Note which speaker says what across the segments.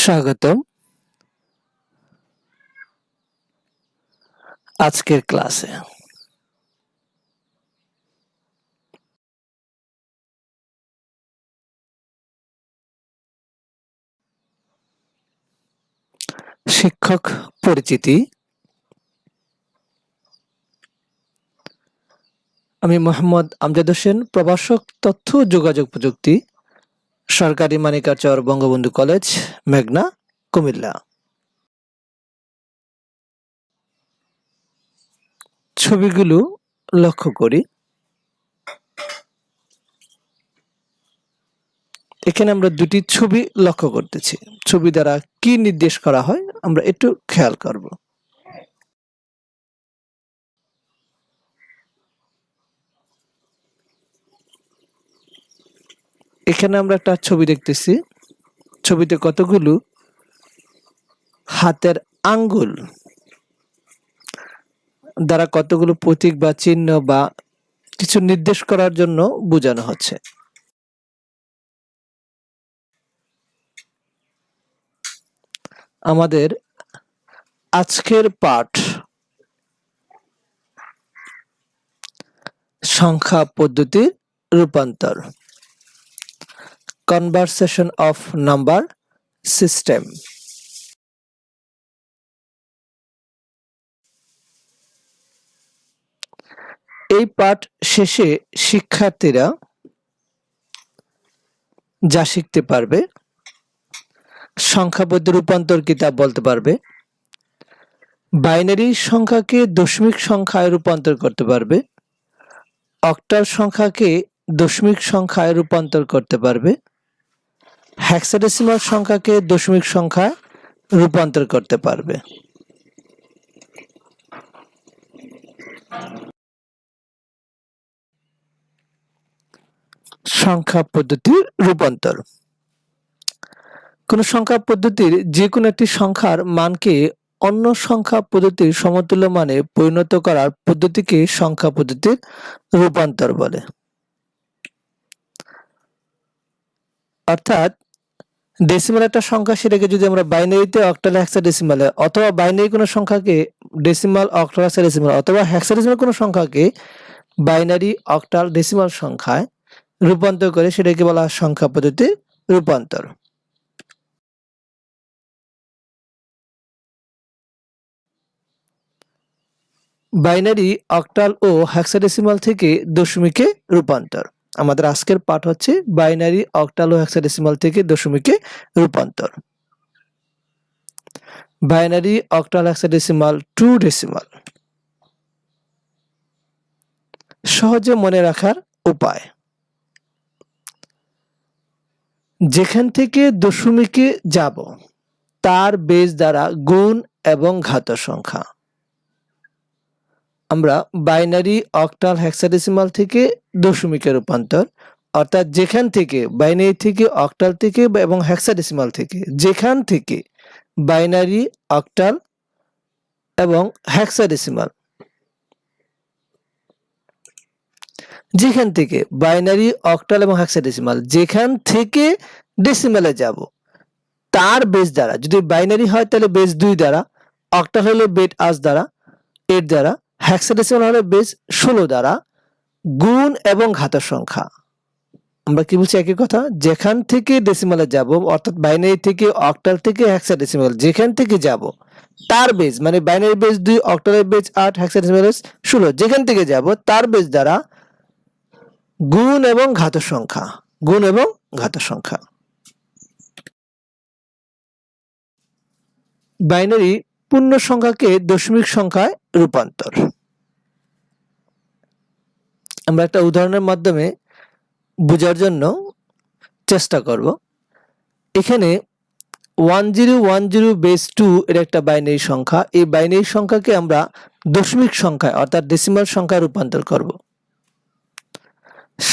Speaker 1: স্বাগতম আজকের ক্লাসে। শিক্ষক পরিচিতি। আমি মোহাম্মদ আমজাদ হোসেন, প্রভাষক তথ্য যোগাযোগ প্রযুক্তি, সরকারি মানিকাচর বঙ্গবন্ধু কলেজ, মেঘনা, কুমিল্লা। ছবিগুলো লক্ষ্য করি। এখানে আমরা দুটি ছবি লক্ষ্য করতেছি। ছবি দ্বারা কি নির্দেশ করা হয় আমরা একটু খেয়াল করব। এখানে আমরা একটা ছবি দেখতেছি। ছবিতে কতগুলো হাতের আঙ্গুল দ্বারা কতগুলো প্রতীক বা চিহ্ন বা কিছু নির্দেশ করার জন্য বোঝানো হচ্ছে। আমাদের আজকের পাঠ সংখ্যা পদ্ধতির রূপান্তর, কনভার্সেশন অফ নাম্বার সিস্টেম। এই পাঠ শেষে শিক্ষার্থীরা যা শিখতে পারবে: সংখ্যা পদ্ধতি রূপান্তর কি তা বলতে পারবে, বাইনারি সংখ্যাকে দশমিক সংখ্যায় রূপান্তর করতে পারবে, অক্টাল সংখ্যাকে দশমিক সংখ্যায় রূপান্তর করতে পারবে, হেক্সাডেসিমাল সংখ্যাকে দশমিক সংখ্যায় রূপান্তর করতে পারবে। সংখ্যা পদ্ধতির রূপান্তর। কোন সংখ্যা পদ্ধতির যে কোনো একটি সংখ্যার মানকে অন্য সংখ্যা পদ্ধতির সমতুল্য মানে পরিণত করার পদ্ধতিকে সংখ্যা পদ্ধতির রূপান্তর বলে। অর্থাৎ ডেসিমাল একটা সংখ্যা, সেটাকে যদি আমরা বাইনারিতে, অক্টাল, হেক্সাডেসিমালে, অথবা বাইনারি কোনো সংখ্যাকে ডেসিমাল, অক্টাল, হেক্সাডেসিমাল, অথবা হেক্সাডেসিমাল কোনো সংখ্যাকে বাইনারি, অক্টাল, ডেসিমাল সংখ্যায় রূপান্তর করে সেটাকে বলা হয় সংখ্যা পদ্ধতির রূপান্তর। বাইনারি, অক্টাল ও হেক্সাডেসিমাল থেকে দশমিকে রূপান্তর। আমাদের আজকের পাঠ হচ্ছে বাইনারি, অক্টাল ও হেক্সাডেসিমাল থেকে দশমিকে রূপান্তর। Binary, octal, hexadecimal two decimal. সহজে মনে রাখার উপায়: যেখান থেকে দশমিকে যাব তার বেজ দ্বারা গুণ এবং ঘাত সংখ্যা। আমরা বাইনারি, অক্টাল, হেক্সাডেসিমাল থেকে দশমিকে রূপান্তর, অর্থাৎ যেখান থেকে বাইনারি থেকে, অক্টাল থেকে এবং হেক্সাডেসিমাল থেকে, যেখান থেকে বাইনারি, অক্টাল এবং হেক্সাডেসিমাল, যেখান থেকে বাইনারি, অক্টাল এবং হেক্সাডেসিমাল, যেখান থেকে ডেসিমালে যাব তার বেজ দ্বারা, যদি বাইনারি হয় তাহলে বেজ 2 দ্বারা, অক্টাল হলে বেজ 8 দ্বারা, 8 দ্বারা, হেক্সাডেসিমাল হলে বেজ 16 দ্বারা গুণ এবং ঘাত সংখ্যা। আমরা কি বলছি? একই কথা। যেখান থেকে ডেসিমালে যাব, অর্থাৎ বাইনারি থেকে, অক্টাল থেকে, হেক্সাডেসিমাল, যেখান থেকে যাব তার বেজ, মানে বাইনারি বেজ 2, অক্টালের বেজ 8, হেক্সাডেসিমাল বেজ 16, যেখান থেকে যাব তার বেজ দ্বারা গুণ এবং ঘাত সংখ্যা, গুণ এবং ঘাত সংখ্যা। বাইনারি পূর্ণ সংখ্যাকে দশমিক সংখ্যায় রূপান্তর। আমরা একটা উদাহরণের মাধ্যমে বোঝার জন্য চেষ্টা করব। এখানে 1010 বেস 2 এর একটা বাইনারি সংখ্যা। এই বাইনারি সংখ্যাকে আমরা দশমিক সংখ্যায়, অর্থাৎ ডেসিমাল সংখ্যায় রূপান্তর করব।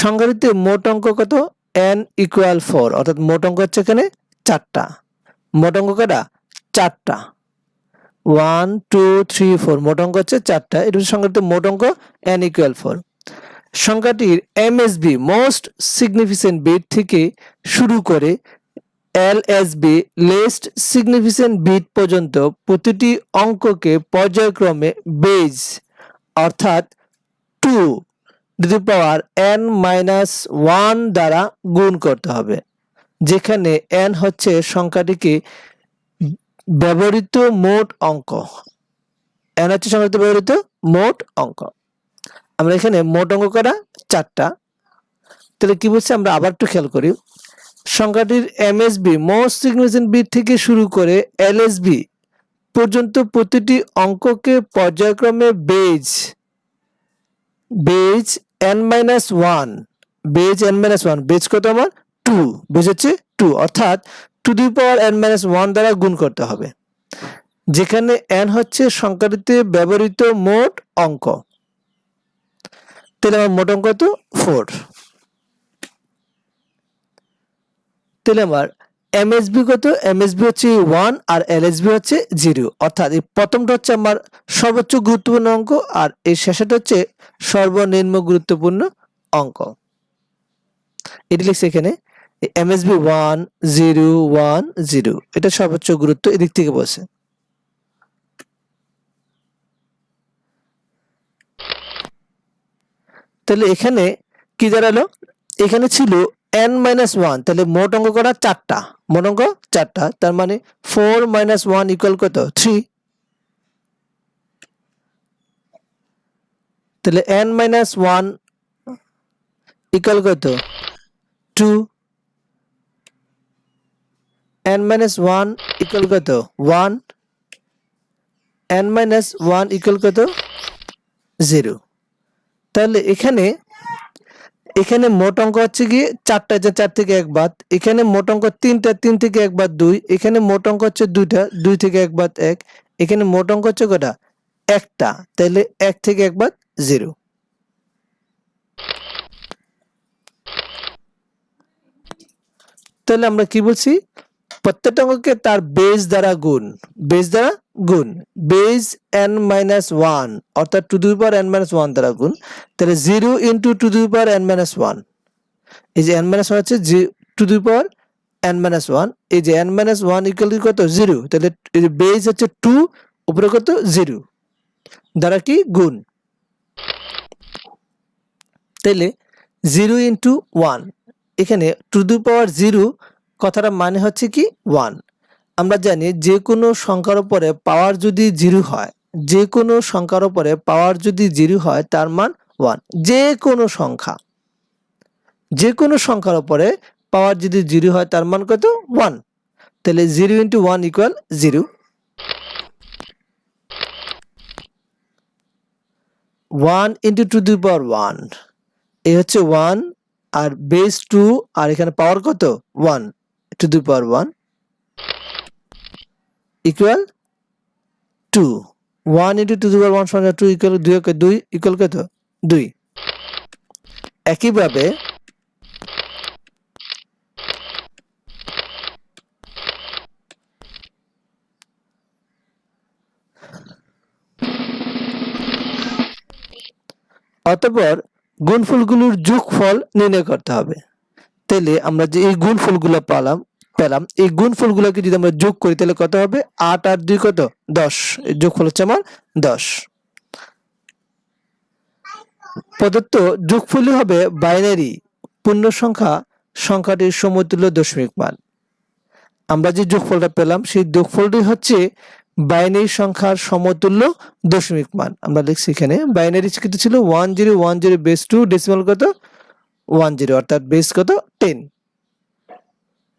Speaker 1: সংখ্যাটিতে মোট অঙ্ক কত? n = 4, অর্থাৎ মোট অঙ্ক হচ্ছে এখানে 4টা। মোট অঙ্ক কয়টা? 4টা। 1 2 3 4, মোট অঙ্ক হচ্ছে 4টা। এটা হচ্ছে সংখ্যাটিতে মোট অঙ্ক n = 4। সংখ্যাটির MSB মোস্ট সিগনিফিকেন্ট বিট থেকে শুরু করে এলএসবি লিস্ট সিগনিফিকেন্ট বিট পর্যন্ত প্রতিটি অঙ্ককে পর্যায়ক্রমে বেজ অর্থাৎ 2n-1 দ্বারা গুণ করতে হবে, যেখানে n হচ্ছে সংখ্যাটিকে ব্যবহৃত মোট অঙ্ক। n হচ্ছে সংখ্যাটিতে ব্যবহৃত মোট অঙ্ক। আমরা এখানে মোট অঙ্ক করা 4টা। তাহলে কি বলছে আমরা আবার একটু খেয়াল করি। সংখ্যাটির এমএসবি মোস্ট সিগনিফিকেন্ট বিট থেকে শুরু করে এলএসবি পর্যন্ত প্রতিটি অঙ্ককে পর্যায়ক্রমে বেজ n-1 বেজ কত আমার 2, বেজ হচ্ছে 2 অর্থাৎ n-1 দ্বারা গুণ করতে হবে, যেখানে n হচ্ছে সংখ্যাটিতে ব্যবহৃত মোট অঙ্ক। তাহলে আমার মোট অঙ্ক কত 4। তাহলে আমার এমএসবি কত, এমএসবি হচ্ছে 1 আর এলএসবি হচ্ছে 0, অর্থাৎ এই প্রথমটা হচ্ছে আমার সর্বোচ্চ গুরুত্বপূর্ণ অঙ্ক আর এই শেষটা হচ্ছে সর্বনিম্ন গুরুত্বপূর্ণ অঙ্ক। এটি লিখছে এখানে এমএসবি 1 0 1 0, এটা সর্বোচ্চ গুরুত্ব এদিক থেকে বলছে। তাহলে এখানে কি দাঁড়ালো, এখানে ছিল n-1, তাহলে মোট অঙ্ক করা 4টা, মোট অঙ্ক 4টা, তার মানে 4 - 1 ইকুয়াল কত 3। তাহলে n-1 ইকুয়াল কত 2, n-1 ইকুয়াল কত 1, n-1 ইকুয়াল কত 0। তাহলে এখানে মোট অঙ্ক হচ্ছে কি 4টা, 4 থেকে 1 বাদ, এখানে মোট অঙ্ক 3টা, 3 থেকে 1 বাদ 2, এখানে মোট অঙ্ক হচ্ছে 2টা, 2 থেকে 1 বাদ 1, এখানে মোট অঙ্ক হচ্ছে কটা 1টা, তাহলে 1 থেকে 1 বাদ 0। তাহলে আমরা কি বলছি, প্রত্যেকটা অঙ্ককে তার বেজ দ্বারা গুণ, বেজ n-1 অর্থাৎ n-1 দ্বারা গুণ। তাহলে 0 × n-1, এই যে n-1 হচ্ছে n-1, এই যে n-1 ইকুয়াল কত 0, তাহলে এই যে বেজ হচ্ছে 2 উপরে কত 0 দ্বারা কি গুণ। তাহলে 0 × 1, এখানে 0 কথাটা মানে হচ্ছে কি 1। আমরা জানি যে কোনো সংখ্যার উপরে পাওয়ার যদি 0 হয়, যে কোনো সংখ্যার উপরে পাওয়ার যদি 0 হয় তার মান 1। যে কোনো সংখ্যার উপরে পাওয়ার যদি 0 হয় তার মান কত 1। তাহলে 0 × 1 ইকুয়াল 0, 1 × 1, এই হচ্ছে 1 আর বেস 2 আর এখানে পাওয়ার কত 1, 1 ইকুয়াল 2, 1 × 1 সমান 2 ইকুয়াল 2 ইকুয়াল কত 2। একইভাবে অতঃপর গুণফলগুলোর যোগফল নির্ণয় করতে হবে। তাহলে আমরা যে এই গুণফলগুলো পেলাম, এই গুণফলগুলোকে যদি আমরা যোগ করি তাহলে কত হবে 8 আর 2 কত 10, এর যোগফল হচ্ছে আমার 10। প্রদত্ত যোগফলই হবে বাইনারি পূর্ণ সংখ্যাটির সমতুল্য দশমিক মান। আমরা যে যোগফলটা পেলাম সেই যোগফলটি হচ্ছে বাইনারি সংখ্যার সমতুল্য দশমিক মান। আমরা লিখছি এখানে বাইনারি কত ছিল 1010 বেস 2 ডেসিমাল কত 10, অর্থাৎ বেস কত 10।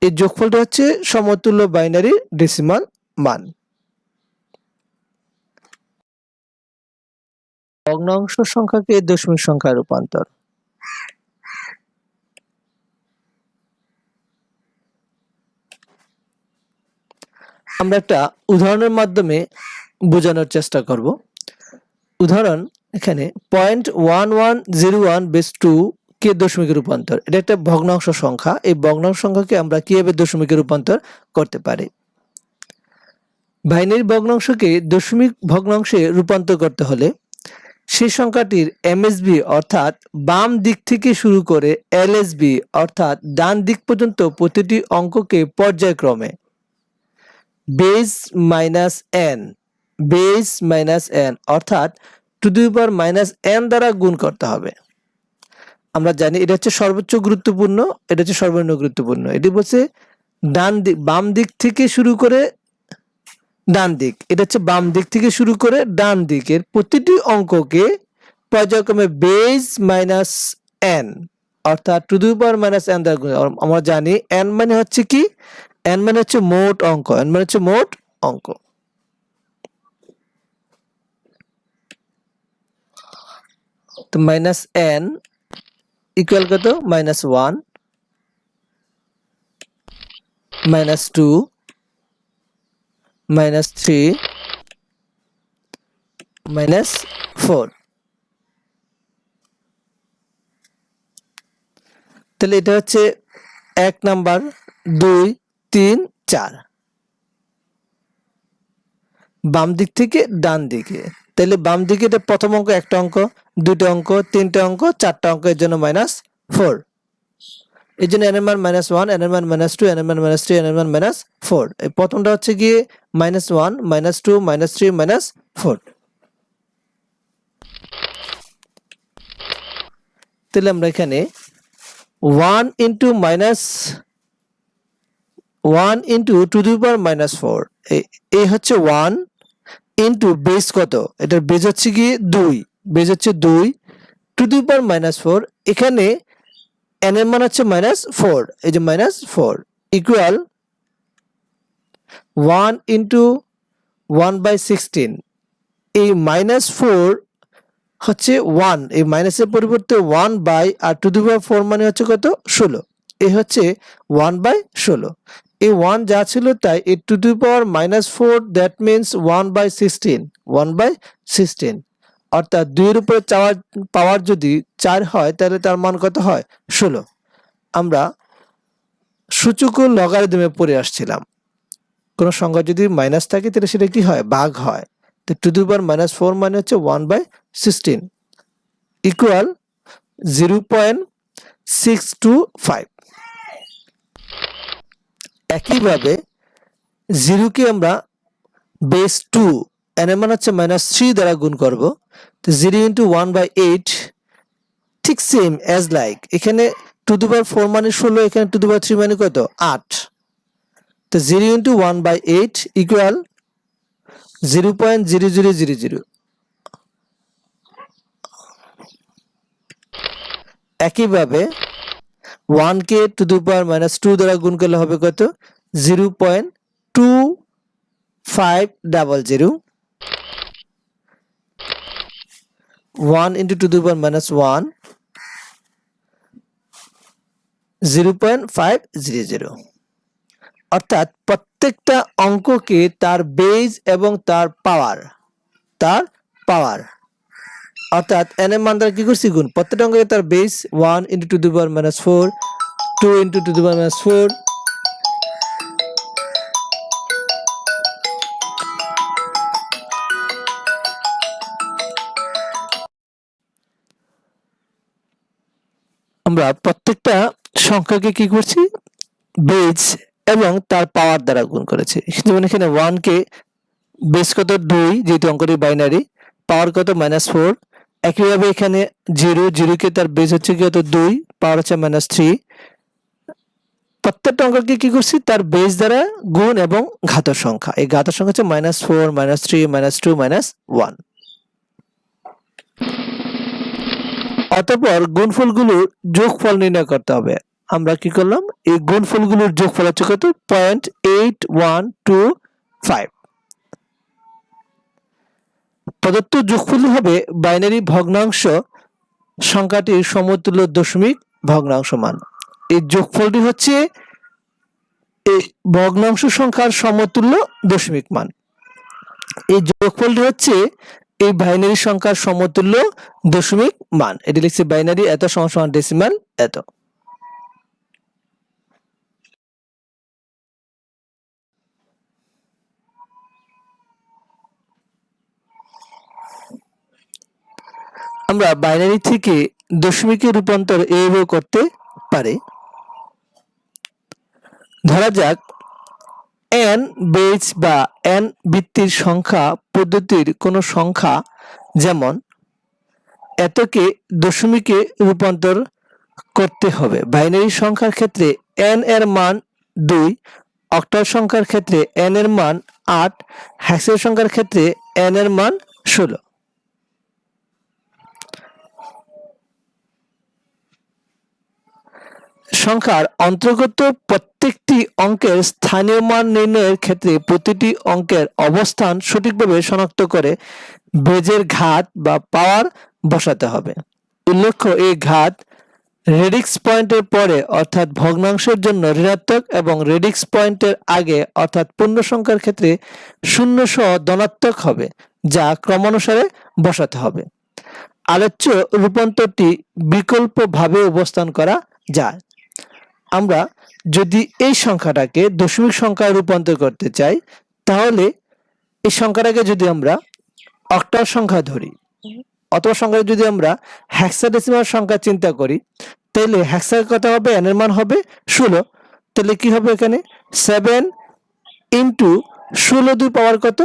Speaker 1: এই যোগফলটা হচ্ছে সমতুল্য বাইনারি ডেসিমাল মান। ভগ্নাংশ সংখ্যাকে দশমিক সংখ্যায় রূপান্তর। আমরা একটা উদাহরণের মাধ্যমে বোঝানোর চেষ্টা করব। উদাহরণ এখানে 0.1101 বেস 2 কে দশমিকে রূপান্তর। এটা একটা ভগ্নাংশ সংখ্যা, এই ভগ্নাংশ সংখ্যাকে আমরা কিভাবে দশমিকে রূপান্তর করতে পারি। বাইনারি ভগ্নাংশকে দশমিক ভগ্নাংশে রূপান্তর করতে হলে সেই সংখ্যাটির এমএসবি অর্থাৎ বাম দিক থেকে শুরু করে এলএসবি অর্থাৎ ডান দিক পর্যন্ত প্রতিটি অঙ্ককে পর্যায়ক্রমে বেস মাইনাস এন অর্থাৎ two the power minus N দ্বারা গুণ করতে হবে। আমরা জানি এটা হচ্ছে সর্বোচ্চ গুরুত্বপূর্ণ, এটা হচ্ছে সর্বনিম্ন গুরুত্বপূর্ণ। এটি বলছে বাম দিক থেকে শুরু করে ডান দিক, এটা হচ্ছে বাম দিক থেকে শুরু করে ডান দিকের প্রতিটি অঙ্ককে পর্যায়ক্রমে বেস মাইনাস এন অর্থাৎ two the power minus N দ্বারা গুণ। আমরা জানি এন মানে হচ্ছে কি, এন মানে হচ্ছে মোট অঙ্ক, এন মানে হচ্ছে মোট অঙ্ক। তো মাইনাস এন ইকুয়াল কত, minus one, minus two, minus three, minus four. তাহলে এটা হচ্ছে 1 নাম্বার, 2, 3, 4 বাম দিক থেকে ডান দিকে। তাহলে বাম দিকে এটা প্রথম অঙ্ক একটা অঙ্ক, দুইটা অঙ্ক, তিনটা অঙ্ক, চারটা অঙ্ক, এর জন্য মাইনাস 4। এই জন্য এন এর মান মাইনাস 1, এন এর মান মাইনাস 2, এন এর মান মাইনাস 3, এন এর মান মাইনাস 4। এই প্রথমটা হচ্ছে গিয়ে মাইনাস 1, মাইনাস 2, মাইনাস 3, মাইনাস 4। তাহলে আমরা এখানে 1 into minus 1 into two the power minus 4, এই হচ্ছে 1 ইন্টু বেস কত, এটার বেস হচ্ছে গিয়ে 2, বেস হচ্ছে 2 টু দি পাওয়ার মাইনাস 4। এখানে এন এর মান হচ্ছে মাইনাস 4, এই যে মাইনাস 4 ইকুয়াল 1 ইন্টু 1/16। এই মাইনাস 4 হচ্ছে 1, এই মাইনাসের পরিবর্তে 1 by R two the power 4 মানে হচ্ছে কত, 16। এই হচ্ছে 1/16। এই 1 যা ছিল তাই এই two the power minus 4, that means 1/16, 1/16 অর্থাৎ 2 এর উপরে পাওয়ার যদি 4 হয় তাহলে তার মান কত হয়, 16। আমরা সূচক ও লগারিদমে পড়ে আসছিলাম, কোনো সংখ্যা যদি মাইনাস থাকে তাহলে সেটা কি হয়, ভাগ হয়। তো টু দি পাওয়ার মাইনাস 4 মানে হচ্ছে 1/16 ইকুয়াল 0.625। একইভাবে 0 কে আমরা বেস 2, এন এর মান হচ্ছে মাইনাস 3 দ্বারা গুণ করব। তো 0 ইন্টু 1/8 ঠিক সেম অ্যাজ লাইক, এখানে টু দি পাওয়ার 4 মানে 16, এখানে টু দি পাওয়ার 3 মানে কত, 8। তো 0 ইন্টু 1/8 ইকুয়াল 0.0000। একইভাবে 1 কে টু দি পাওয়ার মাইনাস 2 দ্বারা গুণ করলে হবে কত, 0.2500। 1 into two the power minus 1, 0.500। অর্থাৎ প্রত্যেকটা অঙ্ককে তার বেজ এবং তার পাওয়ার অর্থাৎ n এর মান দ্বারা কি করছি গুণ, প্রত্যেকটা অঙ্ককে তার base 1 into two the power minus 4, 2 into two the power minus 4, আমরা প্রত্যেকটা সংখ্যাকে কি করছি, বেজ এবং তার পাওয়ার দ্বারা গুণ করেছি। যেমন এখানে 1 কে বেস কত 2, যেহেতু অঙ্কটি বাইনারি, পাওয়ার কত মাইনাস 4। একইভাবে এখানে 0 কে তার বেস হচ্ছে কত 2, পাওয়ার হচ্ছে মাইনাস 3। প্রত্যেকটা অঙ্ককে কি করছি, তার বেস দ্বারা গুণ এবং ঘাতের সংখ্যা, এই ঘাতের সংখ্যা হচ্ছে মাইনাস 4, মাইনাস 3, মাইনাস 2, মাইনাস 1। অতঃপর গুণফলগুলোর যোগফল নির্ণয় করতে হবে। আমরা কি করলাম, এই গুণফলগুলোর যোগফল হচ্ছে কত, 0.8125। প্রদত্ত যোগফল হবে বাইনারি ভগ্নাংশ সংখ্যাটির সমতুল্য দশমিক ভগ্নাংশ মান। এই যোগফলটি হচ্ছে এই ভগ্নাংশ সংখ্যার সমতুল্য দশমিক মান। এই যোগফলটি হচ্ছে এই বাইনারি সংখ্যার সমতুল্য দশমিক মান। এটি লিখছি বাইনারি এত সমান ডেসিমাল এত। আমরা বাইনারি থেকে দশমিকে রূপান্তর এভাবে করতে পারি। ধরা যাক n বেজ বা n ভিত্তির সংখ্যা পদ্ধতির কোনো সংখ্যা, যেমন এতকে দশমিকে রূপান্তর করতে হবে। বাইনারি সংখ্যার ক্ষেত্রে n এর মান 2, অক্টাল সংখ্যার ক্ষেত্রে n এর মান 8, হ্যাক্সের সংখ্যার ক্ষেত্রে n এর মান 16। সংখ্যার অন্তর্গত প্রত্যেকটি অঙ্কের স্থানীয় মান নির্ণয়ের ক্ষেত্রে প্রতিটি অঙ্কের অবস্থান সঠিকভাবে শনাক্ত করে বেজের ঘাত বা পাওয়ার বসাতে হবে। উল্লেখ্য, এই ঘাত রেডিক্স পয়েন্টের পরে অর্থাৎ ভগ্নাংশের জন্য ঋণাত্মক এবং রেডিক্স পয়েন্টের আগে অর্থাৎ পূর্ণ সংখ্যার ক্ষেত্রে শূন্য সহ ধনাত্মক হবে, যা ক্রমানুসারে বসাতে হবে। আলোচ্য রূপান্তরটি বিকল্পভাবে উপস্থাপন করা যায়। আমরা যদি এই সংখ্যাটাকে দশমিক সংখ্যায় রূপান্তর করতে চাই, তাহলে এই সংখ্যাটাকে যদি আমরা অক্টাল সংখ্যা ধরি অথবা সংখ্যা যদি আমরা হেক্সাডেসিমাল সংখ্যা চিন্তা করি, তাহলে হেক্সার কত হবে, n এর মান হবে 16। তাহলে কি হবে, এখানে 7 ইন্টু 16 দুই পাওয়ার কত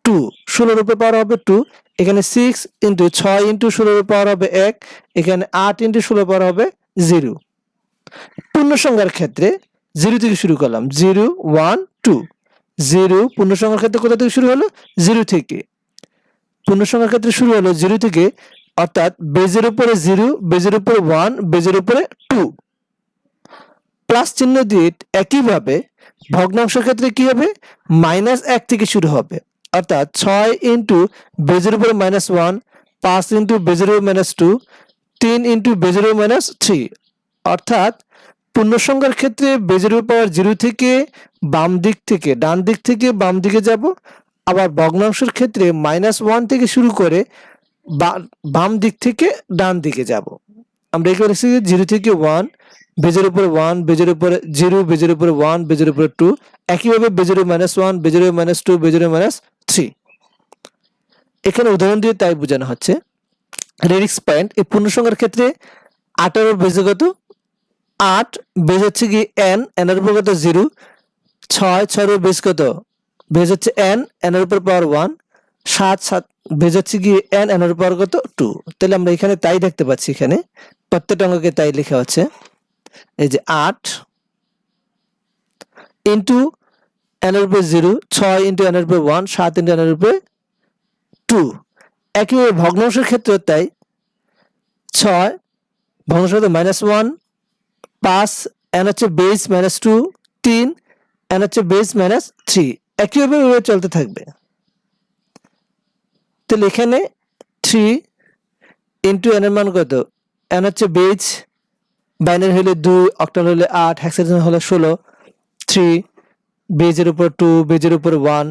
Speaker 1: 2, 16 রূপে পাওয়ার হবে 2, এখানে 6 ইন্টু 6 ইন্টু 16 পাওয়ার হবে 1, এখানে 8 ইন্টু 16 পাওয়ার হবে 0। পূর্ণ সংখ্যার ক্ষেত্রে 0 থেকে শুরু করলাম, 0 1 2, 0 পূর্ণ সংখ্যার ক্ষেত্রে কোথা থেকে শুরু হলো, 0 থেকে। পূর্ণ সংখ্যার ক্ষেত্রে শুরু হলো 0 থেকে, অর্থাৎ বেজের উপরে 0, বেজের উপরে 1, বেজের উপরে 2, প্লাস চিহ্ন দিয়ে। একইভাবে ভগ্নাংশের ক্ষেত্রে কি হবে, -1 থেকে শুরু হবে, অর্থাৎ 6 ইন্টু বেজের উপরে -1, 5 ইন্টু বেজের উপরে -2, 3 ইন্টু বেজের উপরে -3। অর্থাৎ পূর্ণ সংখ্যার ক্ষেত্রে বেজের উপর পাওয়ার 0 থেকে বাম দিক থেকে ডান দিক থেকে বাম দিকে যাব, আবার ভগ্নাংশের ক্ষেত্রে -1 থেকে শুরু করে বাম দিক থেকে ডান দিকে যাব। আমরা এখানে লিখছি 0 থেকে 1, বেজের উপরে 1, বেজের উপরে 0, বেজের উপরে 1, বেজের উপরে 2, একইভাবে বেজের উপরে -1, বেজের উপরে -2, বেজের উপরে -3। এখানে উদাহরণ দিয়ে তাই বোঝানো হচ্ছে। রেডিক্স পয়েন্ট এই পূর্ণ সংখ্যার ক্ষেত্রে 18 বেজে কত 8, বেজ হচ্ছে কি n, n এর উপর কত 0, 6 6 এর বেজ কত, বেজ হচ্ছে n, n এর উপর পাওয়ার 1, 7 7 বেজ হচ্ছে কি n, n এর উপর কত 2। তাহলে আমরা এখানে তাই দেখতে পাচ্ছি, এখানে প্রত্যেকটা অঙ্ককে তাই লেখা হচ্ছে। এই যে 8 ইন্টু n এর উপর 0, 6 ইন্টু n এর উপর 1, 7 ইন্টু n এর উপর 2। একইভাবে ভগ্নাংশের ক্ষেত্রে তাই 6 ভগ্নাংশের ক্ষেত্রে -1, 5 n হচ্ছে বেস -2, 3 n হচ্ছে বেস -3, একইভাবে চলতে থাকবে। তাহলে এখানে 3 ইন্টু n এর মান কত, n হচ্ছে বেজ, বাইনারি হলে 2, অক্টাল হলে 8, হেক্সাডেসিমাল হলে 16, 3 বেজের উপর 2, বেজের উপর 1।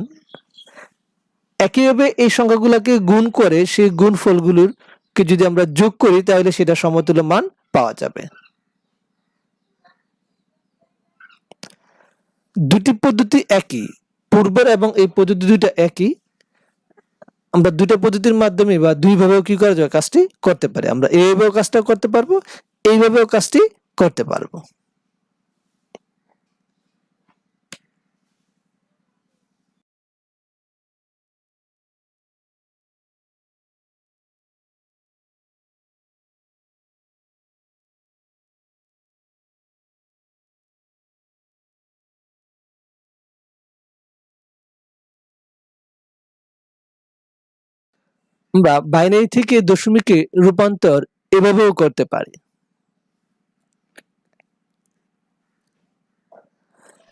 Speaker 1: একইভাবে এই সংখ্যাগুলোকে গুণ করে সেই গুণফলগুলোকে যদি আমরা যোগ করি, তাহলে সেটা সমতুল্য মান পাওয়া যাবে। দুটি পদ্ধতি একই, পূর্বের এবং এই পদ্ধতি দুইটা একই। আমরা দুইটা পদ্ধতির মাধ্যমে বা দুইভাবেও কি করা যায়, কাজটি করতে পারি। আমরা এইভাবেও কাজটা করতে পারবো, এইভাবেও কাজটি করতে পারবো। আমরা বাইনারি থেকে দশমিকে রূপান্তর এভাবেও করতে পারি।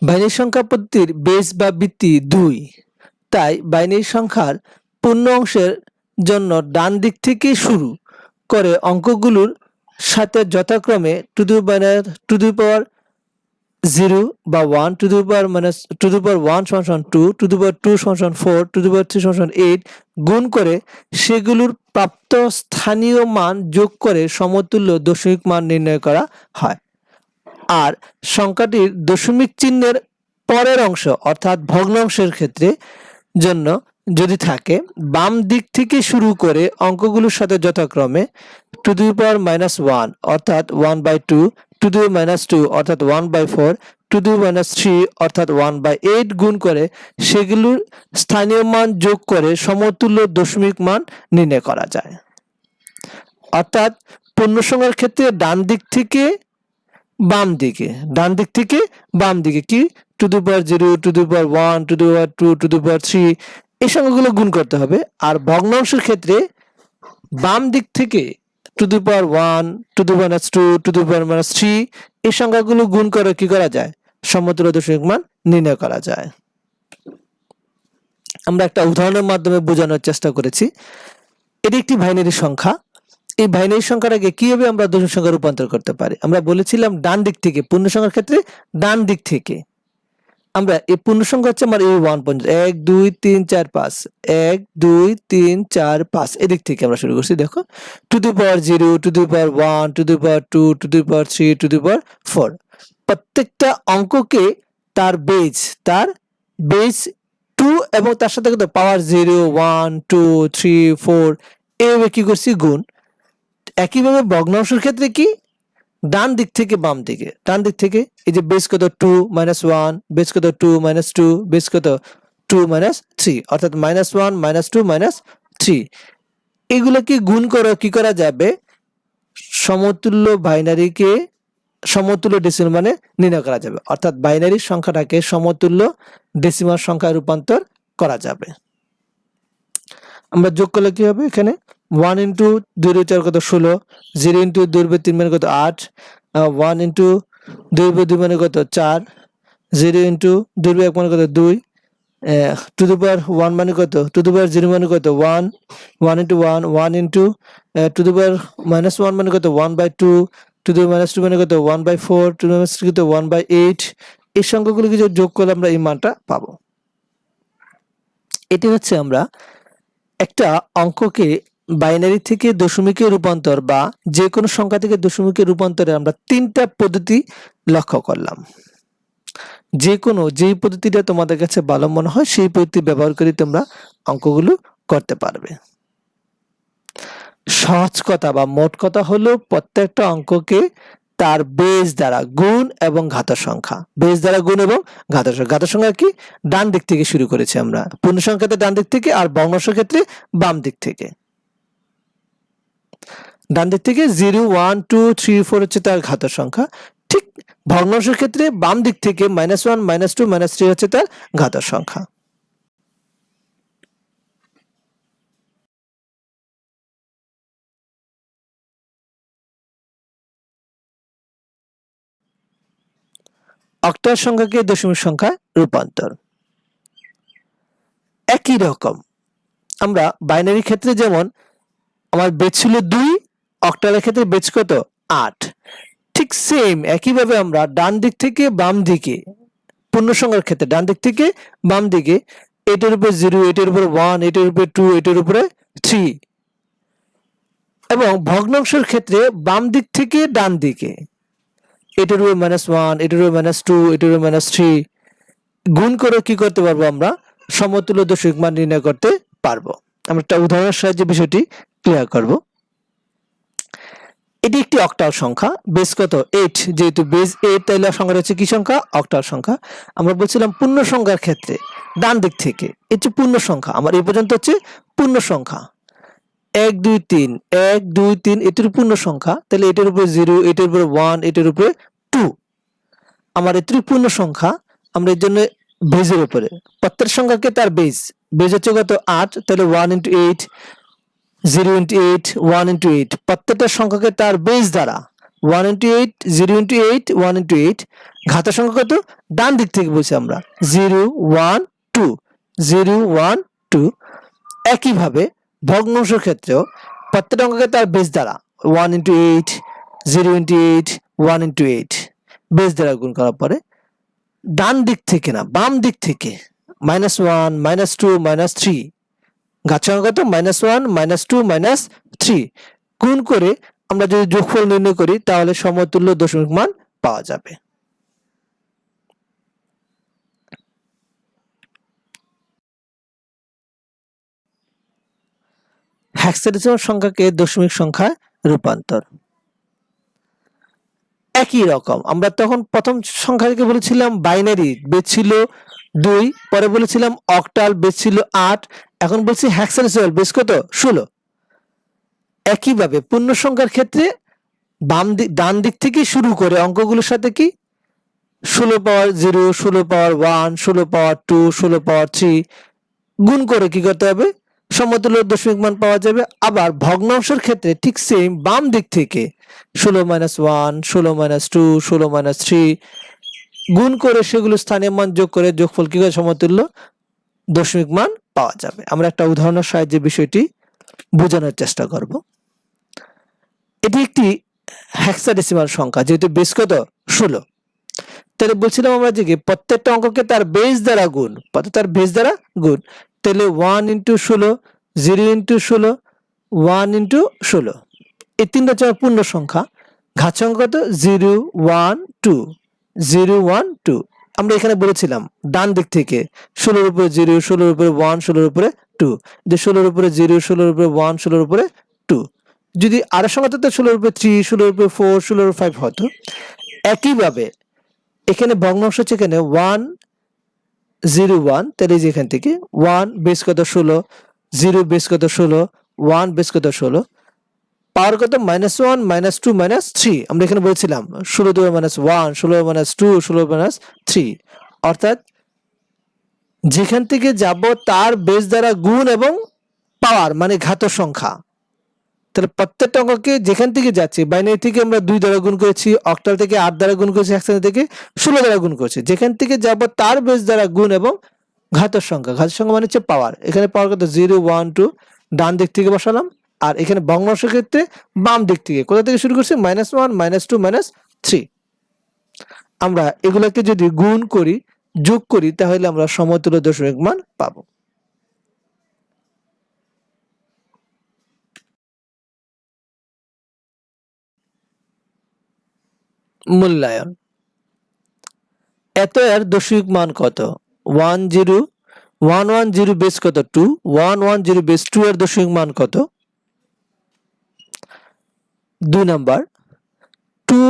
Speaker 1: বাইনারি সংখ্যা পদ্ধতির বেস বা ভিত্তি 2, তাই বাইনারি সংখ্যার পূর্ণ অংশের জন্য ডান দিক থেকে শুরু করে অঙ্কগুলোর সাথে যথাক্রমে টু দি পাওয়ার 0 বা 1, two the power -1 = 2, two the power 2 = 4, two the power 3 = 8 গুণ করে সেগুলোর প্রাপ্ত স্থানীয় মান যোগ করে সমতুল্য দশমিক মান নির্ণয় করা হয়। আর সংখ্যাটির দশমিক চিহ্নের পরের অংশ অর্থাৎ ভগ্নাংশের ক্ষেত্রে জন্য যদি থাকে, বাম দিক থেকে শুরু করে অঙ্কগুলোর সাথে যথাক্রমে টু দি পাওয়ার -1 অর্থাৎ 1/2, টু দি পাওয়ার -2 অর্থাৎ 1/4, টু দি পাওয়ার -3 অর্থাৎ 1/8 গুণ করে সেগুলোর স্থানীয় মান যোগ করে সমতুল্য দশমিক মান নির্ণয় করা যায়। অর্থাৎ পূর্ণসংখ্যার ক্ষেত্রে ডান দিক থেকে বাম দিকে, ডান দিক থেকে বাম দিকে কি two the power 0, two the power 1, two the power 2, two the power 3 এই সংখ্যাগুলো গুণ করতে হবে। আর ভগ্নাংশের ক্ষেত্রে বাম দিক থেকে two the power 1, two the power -2, two the power -3 এই সংখ্যাগুলো গুণ করে কি করা যায়, সমতুল্য দশমিক মান নির্ণয় করা যায়। আমরা একটা উদাহরণের মাধ্যমে বোঝানোর চেষ্টা করেছি। এটি একটি বাইনারি সংখ্যা। এই বাইনারি সংখ্যাটাকে কিভাবে আমরা দশমিক সংখ্যায় রূপান্তর করতে পারি? আমরা বলেছিলাম ডান দিক থেকে, পূর্ণ সংখ্যার ক্ষেত্রে ডান দিক থেকে আমরা এই পূর্ণ সংখ্যা হচ্ছে আমার এই 1 পর্যন্ত 1 2 3 4 5 1 2 3 4 5 এদিক থেকে আমরা শুরু করছি। দেখো two the power 0, two the power 1, two the power 2, two the power 3, two the power 4 প্রত্যেকটা অঙ্ককে তার বেজ 2 এবং তার সাথে কত পাওয়ার 0 1 2 3 4 এইভাবে কি করছি গুণ। একইভাবে ভগ্নাংশের ক্ষেত্রে কি ডান দিক থেকে বাম দিকে, ডান দিক থেকে এই যে বেস কত 2 -1, বেস কত 2 -2, বেস কত 2 -3 অর্থাৎ -1 -2 -3 এগুলোকে গুণ করে কি করা যাবে, সমতুল্য বাইনারিকে সমতুল্য ডেসিমাল মানে নির্ণয় করা যাবে। অর্থাৎ বাইনারি সংখ্যাটাকে সমতুল্য ডেসিমাল সংখ্যায় রূপান্তর করা যাবে। আমরা যোগ করলে কি হবে, এখানে 1 ইন্টু 2 কত 16, 0 ইন্টু 2/3 মানে কত 8, 1 ইন্টু 2/2 মানে কত 4, 0 ইন্টু 2/1 মানে কত 2, টু দি পাওয়ার 1 মানে কত, টু দি পাওয়ার 0 মানে কত 1, 1 into 1, 1 into two the power -1 মানে কত 1/2, টু দি পাওয়ার -2 মানে কত 1/4, টু দি পাওয়ার -3 কত 1/8। এই সংখ্যাগুলোকে যোগ করলে আমরা এই মানটা পাবো। এটি হচ্ছে আমরা একটা অঙ্ককে বাইনারি থেকে দশমিকে রূপান্তর বা যে কোনো সংখ্যা থেকে দশমিকে রূপান্তরে আমরা তিনটা পদ্ধতি লক্ষ্য করলাম। যেই পদ্ধতিটা তোমাদের কাছে ভালো মনে হয় সেই পদ্ধতি ব্যবহার করে তোমরা অঙ্কগুলো করতে পারবে। সহজ কথা বা মোট কথা হলো প্রত্যেকটা অঙ্ককে তার বেজ দ্বারা গুণ এবং ঘাতের সংখ্যা, বেজ দ্বারা গুণ এবং ঘাতের সংখ্যা। ঘাতের সংখ্যা কি ডান দিক থেকে শুরু করেছি আমরা, পূর্ণ সংখ্যাতে ডান দিক থেকে আর ভগ্নাংশের ক্ষেত্রে বাম দিক থেকে। ডান দিক থেকে 0 1 2 3 4 হচ্ছে তার ঘাতের সংখ্যা, ঠিক ভগ্নাংশের ক্ষেত্রে বাম দিক থেকে -1 -2 -3 হচ্ছে তার ঘাতের সংখ্যা। অক্টাল সংখ্যাকে দশমিক সংখ্যায় রূপান্তর একই রকম। আমরা বাইনারি ক্ষেত্রে যেমন আমার বেজ ছিল 2, অক্টালের ক্ষেত্রে বেজ কত 8, ঠিক সেম একইভাবে আমরা ডান দিক থেকে বাম দিকে, পূর্ণ সংখ্যার ক্ষেত্রে ডান দিক থেকে বাম দিকে এটার উপর 0, এটার উপর 1, এটার উপর 2, এটার উপরে 3 এবং ভগ্নাংশের ক্ষেত্রে বাম দিক থেকে ডান দিকে এটার উপর -1, এটার উপর -2, এটার উপর -3 গুণ করে কি করতে পারবো, আমরা সমতুল্য দশমিক মান নির্ণয় করতে পারবো। আমরা একটা উদাহরণের সাহায্যে বিষয়টি ক্লিয়ার করব। এটি একটি অক্টাল সংখ্যা, বেস কত 8, যেহেতু বেস 8 তাহলে সংখ্যাটা হচ্ছে কি সংখ্যা, অক্টাল সংখ্যা। আমরা বলছিলাম পূর্ণ সংখ্যার ক্ষেত্রে ডান দিক থেকে এটি পূর্ণ সংখ্যা, আমার এই পর্যন্ত হচ্ছে পূর্ণ সংখ্যা 1 2 3 1 2 3 এটির পূর্ণ সংখ্যা, তাহলে এটার উপরে 0, এটার উপরে 1, এটার উপরে 2 আমার এটির পূর্ণ সংখ্যা। আমরা এর জন্য বেজের উপরে প্রত্যেক সংখ্যাকে তার বেজ হচ্ছে কত 8, তাহলে 1 ইন্টু 8, 0 ইন্টু 8, 1 ইন্টু 8 প্রত্যেকটা সংখ্যাকে তার বেজ দ্বারা 1 ইন্টু 8, 0 ইন্টু 8, 1 ইন্টু 8। ঘাতের সংখ্যা কত ডান দিক থেকে বলছি আমরা 0 1 2, 0 1 2। একইভাবে ভগ্নাংশের ক্ষেত্রেও প্রত্যেকটা অঙ্ককে তার বেজ দ্বারা 1 ইন্টু 8, 0 ইন্টু 8, 1 ইন্টু 8 বেজ দ্বারা গুণ করার পরে ডান দিক থেকে না বাম দিক থেকে -1 -2 -3 ঘাত সংখ্যা কত -1 -2 -3 গুণ করে আমরা যদি যোগফল নির্ণয় করি তাহলে সমতুল্য দশমিক মান পাওয়া যাবে। হেক্সাডেসিমাল সংখ্যাকে দশমিক সংখ্যায় রূপান্তর। একই রকম আমরা তখন প্রথম সংখ্যাকে বলেছিলাম বাইনারি, বেস ছিল 2, পরে বলেছিলাম অক্টাল, বেস ছিল 8, এখন বলছি হেক্সাডেসিমাল, বেস কত? 16। একইভাবে পূর্ণ সংখ্যার ক্ষেত্রে ডান দিক থেকে শুরু করে অঙ্কগুলোর সাথে কি 16 পাওয়ার 0, 16 পাওয়ার 1, 16 পাওয়ার 2, 16 পাওয়ার 3 গুণ করে কি করতে হবে? সমতুল্য দশমিক মান পাওয়া যাবে। আবার ভগ্নাংশের ক্ষেত্রে ঠিক সেম বাম দিক থেকে 16 - 1, 16 - 2, 16 - 3 গুণ করে সেগুলো স্থানীয় মান যোগ করে যোগফল কি করে সমতুল্য দশমিক মান পাওয়া যাবে। আমরা একটা উদাহরণের সাহায্যে বিষয়টি বোঝানোর চেষ্টা করব। এটি একটি হেক্সাডেসিমাল সংখ্যা, যেহেতু বেস কত? 16। তাহলে বলছিলাম আমরা যে প্রত্যেকটা অঙ্ককে তার বেস দ্বারা গুণ, তার বেস দ্বারা গুণ। তাহলে 1 × 16, 0 × 16, 1 × 16, এই তিনটা হচ্ছে পূর্ণ সংখ্যা। ঘাত সংখ্যা কত? 0, 1, 2, 0, 1, 2। আমরা এখানে বলেছিলাম ডান দিক থেকে 16 উপরে 0, 16 উপরে 1, 16 উপরে 2, যে 16 উপরে 0, 16 উপরে 1, 16 উপরে 2। যদি আরো সংখ্যা থাকতো 16 উপরে 3, 16 উপরে 4, 16 উপরে 5 হতো। একইভাবে এখানে ভগ্নাংশ হচ্ছে এখানে 1, 0, 1, তাহলে যে এখান থেকে 1 বেস কত? 16, 0 বেস কত? 16, 1 বেস কত? 16, পাওয়ার কত? -1, -2, -3। আমরা এখানে বলেছিলাম 16 × 1, 16 - 2, 16 - 3, অর্থাৎ যেখান থেকে যাব তার বেস দ্বারা গুণ এবং পাওয়ার মানে ঘাত সংখ্যা। তাহলে প্রত্যেকটা অঙ্ককে যেখান থেকে যাচ্ছে, বাইনারি থেকে আমরা 2 দ্বারা গুণ করেছি, অক্টাল থেকে 8 দ্বারা গুণ করেছি, হেক্সাডেসিমাল থেকে 16 দ্বারা গুণ করেছি, যেখান থেকে যাব তার বেস দ্বারা গুণ এবং ঘাত সংখ্যা। ঘাত সংখ্যা মানে হচ্ছে পাওয়ার। এখানে পাওয়ার কত? 0, 1, 2 ডান দিক থেকে বসালাম। আর এখানে ভগ্নাংশের ক্ষেত্রে বাম দিক থেকে কোথা থেকে শুরু করছি? -1, -2, -3। আমরা এগুলোকে যদি গুণ করি, যোগ করি, তাহলে আমরা সমতুল্য দশমিক মান পাবো। মূল্যায়ন। এত এর দশমিক মান কত? 110 বেস কত? 2, 110 বেস 2 এর দশমিক মান কত? 2 নাম্বার 2,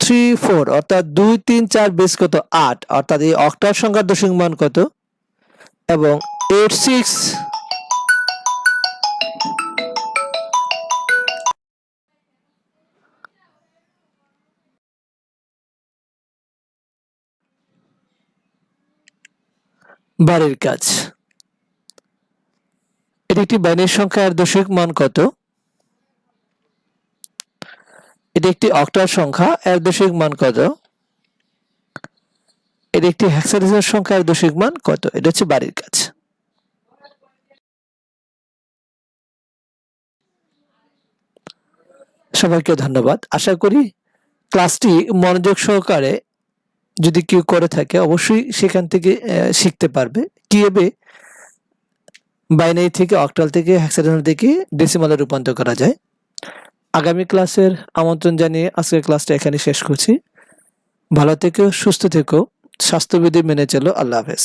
Speaker 1: 3, 4 অর্থাৎ 2, 3, 4 বেস কত? 8, অর্থাৎ এই অক্টাল সংখ্যার দশমিক মান কত? এবং 8, 6 বাড়ির কাজ। এটি একটি বাইনারি সংখ্যা, এর দশমিক মান কত? এটি একটি অক্টাল সংখ্যা, এর দশমিক মান কত? এটি একটি হেক্সাডেসিমাল সংখ্যা, এর দশমিক মান কত? এটা হচ্ছে বাড়ির কাজ। সবাইকে ধন্যবাদ। আশা করি ক্লাসটি মনোযোগ সহকারে যদি কেউ করে থাকে অবশ্যই সেখান থেকে শিখতে পারবে কিভাবে বাইনারি থেকে, অক্টাল থেকে, হেক্সাডেসিমাল থেকে ডেসিমালে রূপান্তর করা যায়। আগামী ক্লাসের আমন্ত্রণ জানিয়ে আজকের ক্লাসটা এখানে শেষ করছি। ভালো থেকো, সুস্থ থেকো, স্বাস্থ্যবিধি মেনে চলো। আল্লাহ হাফেজ।